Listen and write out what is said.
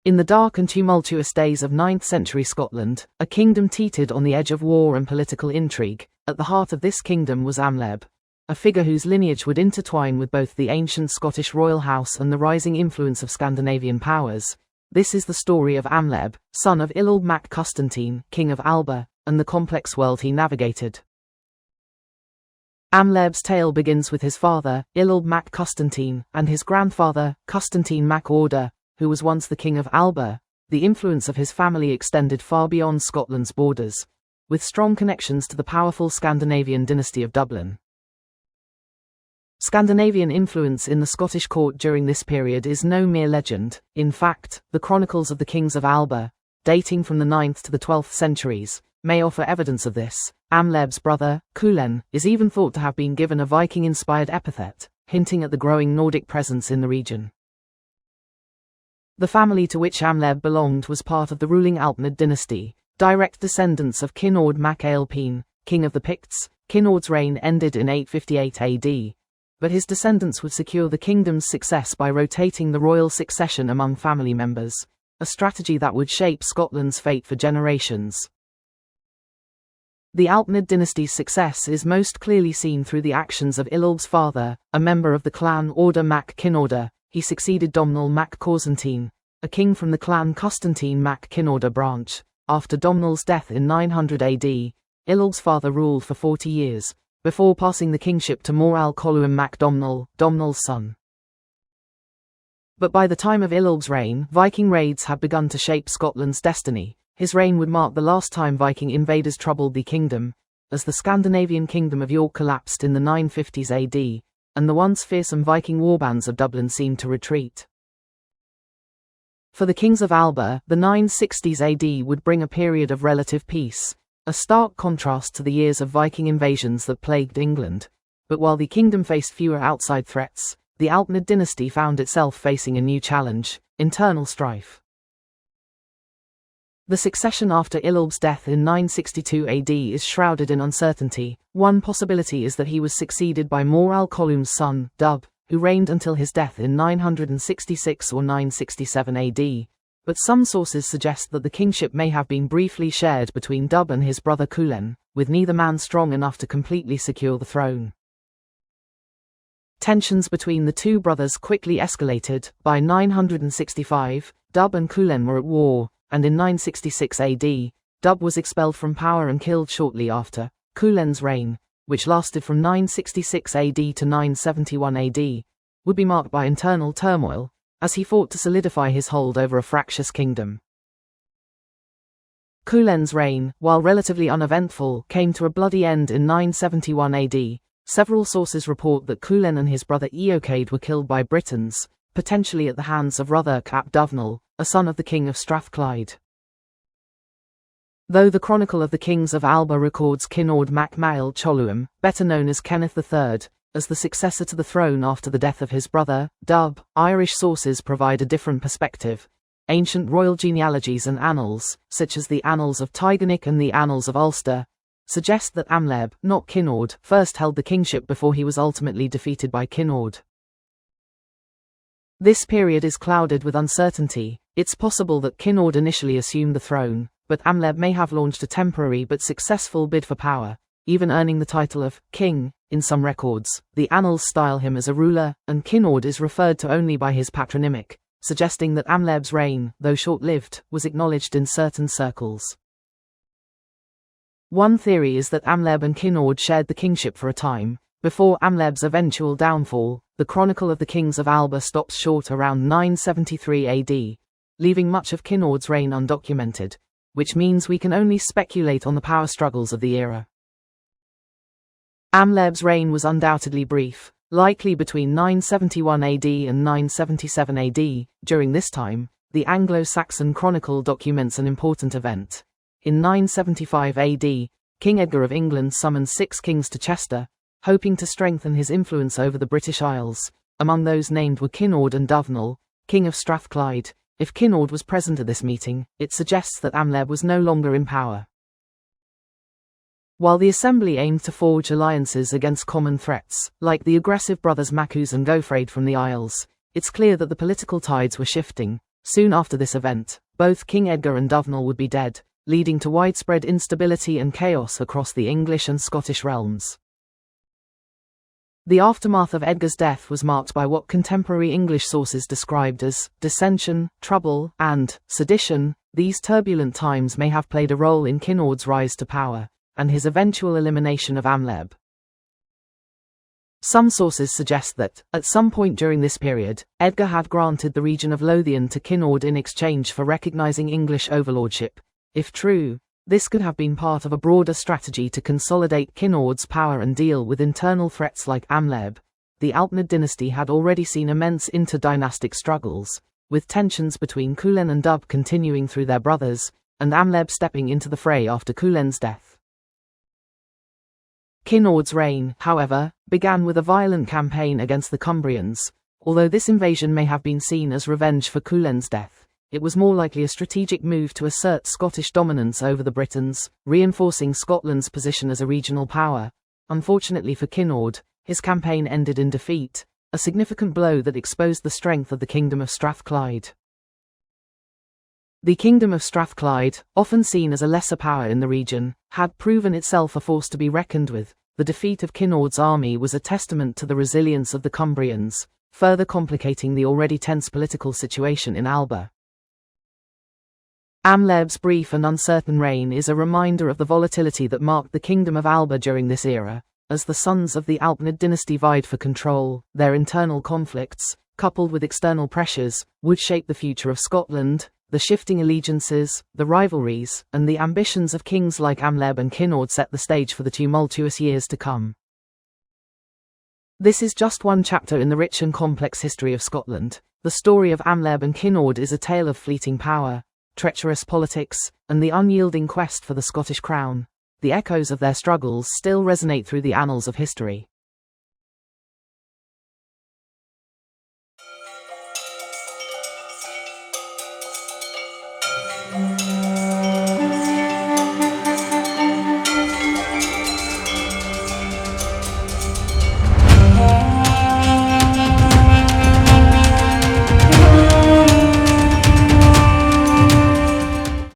In the dark and tumultuous days of 9th century Scotland, a kingdom teetered on the edge of war and political intrigue. At the heart of this kingdom was Amlaíb, a figure whose lineage would intertwine with both the ancient Scottish royal house and the rising influence of Scandinavian powers. This is the story of Amlaíb, son of Illulb mac Custantín, King of Alba, and the complex world he navigated. Amlaíb's tale begins with his father, Illulb mac Custantín, and his grandfather, Custantín mac Áeda, who was once the King of Alba. The influence of his family extended far beyond Scotland's borders, with strong connections to the powerful Scandinavian dynasty of Dublin. Scandinavian influence in the Scottish court during this period is no mere legend. In fact, the chronicles of the Kings of Alba, dating from the 9th to the 12th centuries, may offer evidence of this. Amlaíb's brother, Culen, is even thought to have been given a Viking-inspired epithet, hinting at the growing Nordic presence in the region. The family to which Amlaíb belonged was part of the ruling Alpnid dynasty, direct descendants of King MacAlpin, king of the Picts. Kinord's reign ended in 858 AD, but his descendants would secure the kingdom's success by rotating the royal succession among family members, a strategy that would shape Scotland's fate for generations. The Alpnid dynasty's success is most clearly seen through the actions of Illulb's father, a member of the clan Áeda mac Kinorde. He succeeded Domnall mac Custantín, a king from the clan Custantín mac Kinorde branch. After Domnall's death in 900 AD, Illulb's father ruled for 40 years, before passing the kingship to MacAlpin mac Domnall, Domnall's son. But by the time of Illulb's reign, Viking raids had begun to shape Scotland's destiny. His reign would mark the last time Viking invaders troubled the kingdom, as the Scandinavian kingdom of York collapsed in the 950s AD, and the once fearsome Viking warbands of Dublin seemed to retreat. For the Kings of Alba, the 960s AD would bring a period of relative peace, a stark contrast to the years of Viking invasions that plagued England. But while the kingdom faced fewer outside threats, the Alpnid dynasty found itself facing a new challenge: internal strife. The succession after Illulb's death in 962 AD is shrouded in uncertainty. One possibility is that he was succeeded by MacAlpin's son, Dub, who reigned until his death in 966 or 967 AD, but some sources suggest that the kingship may have been briefly shared between Dub and his brother Culen, with neither man strong enough to completely secure the throne. Tensions between the two brothers quickly escalated. By 965, Dub and Culen were at war, and in 966 AD, Dub was expelled from power and killed shortly after. Culen's reign, which lasted from 966 AD to 971 AD, would be marked by internal turmoil, as he fought to solidify his hold over a fractious kingdom. Culen's reign, while relatively uneventful, came to a bloody end in 971 AD. Several sources report that Culen and his brother Eochaid were killed by Britons, potentially at the hands of Rutherc ap Dovnall, a son of the King of Strathclyde. Though the Chronicle of the Kings of Alba records Kinord mac Mael, better known as Kenneth III, as the successor to the throne after the death of his brother, Dub, Irish sources provide a different perspective. Ancient royal genealogies and annals, such as the Annals of Tygernick and the Annals of Ulster, suggest that Amlaíb, not Kinord, first held the kingship before he was ultimately defeated by Kinord. This period is clouded with uncertainty. It's possible that Kinord initially assumed the throne, but Amlaíb may have launched a temporary but successful bid for power, even earning the title of king. In some records, the annals style him as a ruler, and Kinord is referred to only by his patronymic, suggesting that Amlaíb's reign, though short-lived, was acknowledged in certain circles. One theory is that Amlaíb and Kinord shared the kingship for a time, before Amlaíb's eventual downfall. The Chronicle of the Kings of Alba stops short around 973 AD, leaving much of Kinord's reign undocumented, which means we can only speculate on the power struggles of the era. Amlaíb's reign was undoubtedly brief, likely between 971 AD and 977 AD. During this time, the Anglo-Saxon Chronicle documents an important event. In 975 AD, King Edgar of England summoned 6 kings to Chester, hoping to strengthen his influence over the British Isles. Among those named were Kinord and Dovnall, King of Strathclyde. If Kinord was present at this meeting, it suggests that Amlaíb was no longer in power. While the assembly aimed to forge alliances against common threats, like the aggressive brothers Macus and Gofraid from the Isles, it's clear that the political tides were shifting. Soon after this event, both King Edgar and Dyfnwal would be dead, leading to widespread instability and chaos across the English and Scottish realms. The aftermath of Edgar's death was marked by what contemporary English sources described as dissension, trouble, and sedition. These turbulent times may have played a role in Kinnaurd's rise to power, and his eventual elimination of Amlaíb. Some sources suggest that, at some point during this period, Edgar had granted the region of Lothian to Kinnaurd in exchange for recognizing English overlordship. If true, this could have been part of a broader strategy to consolidate Kinnaurd's power and deal with internal threats like Amlaíb. The Alpnid dynasty had already seen immense interdynastic struggles, with tensions between Culen and Dub continuing through their brothers, and Amlaíb stepping into the fray after Culen's death. Kinnaurd's reign, however, began with a violent campaign against the Cumbrians. Although this invasion may have been seen as revenge for Culen's death, it was more likely a strategic move to assert Scottish dominance over the Britons, reinforcing Scotland's position as a regional power. Unfortunately for Kinnaurd, his campaign ended in defeat, a significant blow that exposed the strength of the Kingdom of Strathclyde. The Kingdom of Strathclyde, often seen as a lesser power in the region, had proven itself a force to be reckoned with. The defeat of Kinnaurd's army was a testament to the resilience of the Cumbrians, further complicating the already tense political situation in Alba. Amlaib's brief and uncertain reign is a reminder of the volatility that marked the Kingdom of Alba during this era. As the sons of the Alpnid dynasty vied for control, their internal conflicts, coupled with external pressures, would shape the future of Scotland. The shifting allegiances, the rivalries, and the ambitions of kings like Amlaíb and Kinnaurd set the stage for the tumultuous years to come. This is just one chapter in the rich and complex history of Scotland. The story of Amlaíb and Kinnaurd is a tale of fleeting power, treacherous politics, and the unyielding quest for the Scottish crown. The echoes of their struggles still resonate through the annals of history.